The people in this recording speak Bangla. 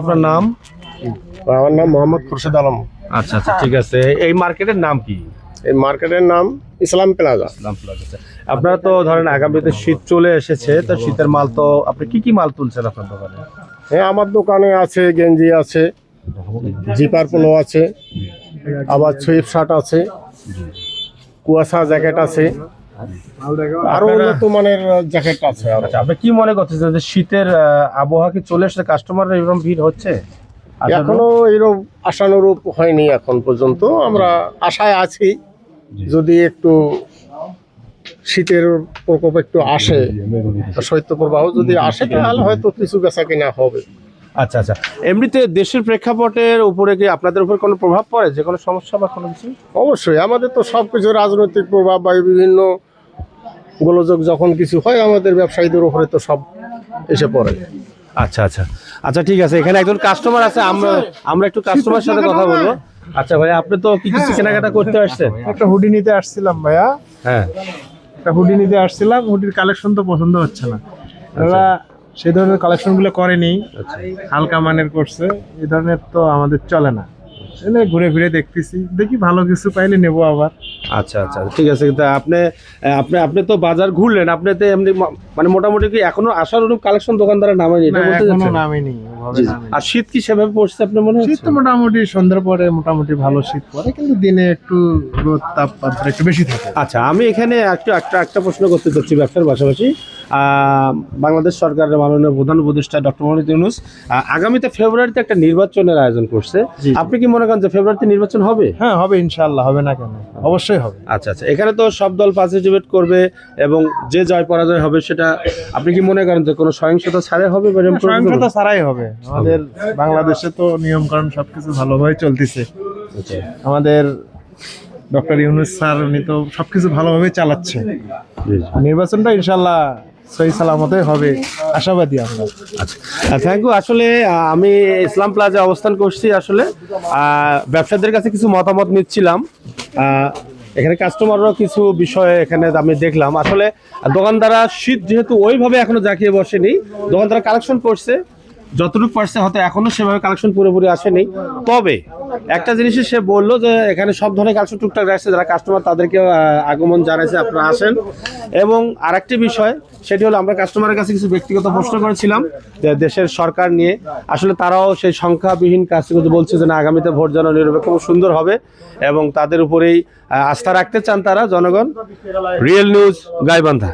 আপনার নাম? আমার নাম মোহাম্মদ খুরশেদ আলম। আচ্ছা আচ্ছা, ঠিক আছে। এই মার্কেটের নাম কি? এই মার্কেটের নাম ইসলাম প্লাজা। আপনারা তো ধরেন আগামীতে শীত চলে এসেছে, তো শীতের মাল তো আপনি কি কি মাল তুলছেন আপনার দোকানে? হ্যাঁ, আমার দোকানে আছে গেঞ্জি আছে, জিপার পোলো আছে, আবার সুইফট শার্ট আছে, কুয়াশা জ্যাকেট আছে, আরো উন্নত মানের জ্যাকেট আছে। আচ্ছা, আপনি কি মনে করতেছেন যে শীতের আবহাওয়া কি চলে এসেছে, কাস্টমাররা এরকম ভিড় হচ্ছে? এখনো এরকম আশানুরূপ হয়নি এখন পর্যন্ত। আমরা আশায় আছি, যদি একটু শীতের প্রকোপ একটু আসে, শৈত্যপ্রবাহ যদি আসে, তাহলে হয়তো কিছু বেচা কিনা হবে। আচ্ছা আচ্ছা, এমনিতে দেশের প্রেক্ষাপটের উপরে কি আপনাদের উপর কোনো প্রভাব পড়ে, যে কোনো সমস্যা বা কোনো কিছু? অবশ্যই আমাদের তো সব কিছু রাজনৈতিক প্রভাব বা বিভিন্ন গোলযোগ যখন কিছু হয়, আমাদের ব্যবসায়ীদের উপরে তো সব এসে পড়ে। আচ্ছা আচ্ছা আচ্ছা, ঠিক আছে। এখানে একজন কাস্টমার আছে, আমরা একটু কাস্টমারের সাথে কথা বলবো। আচ্ছা ভাই, আপনি তো কি কিছু কেনাকাটা করতে আসছেন? একটা হুডি নিতে আসছিলাম ভাইয়া। হ্যাঁ, একটা হুডি নিতে আসছিলাম, হুডির কালেকশন তো পছন্দ হচ্ছে না। ওরা সেই ধরনের কালেকশন গুলো করেনি, হালকা মানের করছে। এই ধরনের তো আমাদের চলে না। এনে ঘুরে ফিরে দেখতেছি, দেখি ভালো কিছু পাইলে নেবো আবার। আচ্ছা আচ্ছা, ঠিক আছে। তা আপনি আপনি আপনি তো বাজার ঘুরলেন, আপনি তো এমনি মানে মোটামুটি কি এখনো আসার অনুপ কালেকশন দোকানদারা নামেনি, এটা না, বলতে এখনো যাচ্ছেন? নামেনি, ওভাবে নামেনি। আর শীত কি সেভাবে পড়ছে আপনার মনে শীত হচ্ছে? তো মোটামুটি সন্ধ্যার পরে মোটামুটি ভালো শীত পড়ে, কিন্তু দিনে একটু রোদ তাপমাত্রা একটু বেশি থাকে। আচ্ছা, আমি এখানে একটা প্রশ্ন করতে চাচ্ছি ব্যবসার পাশাপাশি। বাংলাদেশ সরকারের মাননীয় প্রধান উপদেষ্টা ডক্টর মোহাম্মদ ইউনূস আগামীতে ফেব্রুয়ারিতে একটা নির্বাচনের আয়োজন করছে। আপনি কি মনে করেন যে ফেব্রুয়ারিতে নির্বাচন হবে? হ্যাঁ, হবে ইনশাআল্লাহ, হবে না কেন, অবশ্যই হবে। আচ্ছা আচ্ছা, এখানে তো সব দল পার্টিসিপেট করবে এবং যে জয় পরাজয় হবে সেটা আপনি কি মনে করেন যে কোনো সহিংসতা ছাড়াই হবে? সহিংসতা ছাড়াই হবে। আমাদের বাংলাদেশে তো নিয়ম কানুন সবকিছু ভালোভাবে চলতেছে। আমাদের ডক্টর ইউনূস স্যার উনি তো সবকিছু ভালোভাবে চালাচ্ছে। নির্বাচনটা ইনশাল্লাহ সহি সালামতে হবে, আশাবাদী আমরা। আচ্ছা, থ্যাংক ইউ। আসলে আমি ইসলাম প্লাজা অবস্থান করছি। আসলে ব্যবসায়ীদের কাছে কিছু মতামত নিচ্ছিলাম। এখানে কাস্টমাররাও কিছু বিষয়ে এখানে আমি দেখলাম। আসলে দোকানদাররা শীত যেহেতু ওইভাবে এখনো জাঁকিয়ে বসেনি, দোকানদাররা কালেকশন করছে যতটুকু পারছে, হয়তো এখনো সেভাবে কালেকশন পুরোপুরি আসেনি। তবে একটা জিনিসই সে বললো যে এখানে সব ধরনের কালেকশন টুকটাক রাখছে, যারা কাস্টমার তাদেরকে আগমন জানাইছে, আপনারা আসেন। এবং আরেকটি বিষয় সেটি হলো, আমরা কাস্টমারের কাছে কিছু ব্যক্তিগত প্রশ্ন করেছিলাম যে দেশের সরকার নিয়ে। আসলে তারাও সেই সংখ্যাবিহীন কাজগুলো বলছে যে না, আগামীতে ভোট যেন নিরপেক্ষ সুন্দর হবে এবং তাদের উপরেই আস্থা রাখতে চান তারা জনগণ। Real news, Gaibandha.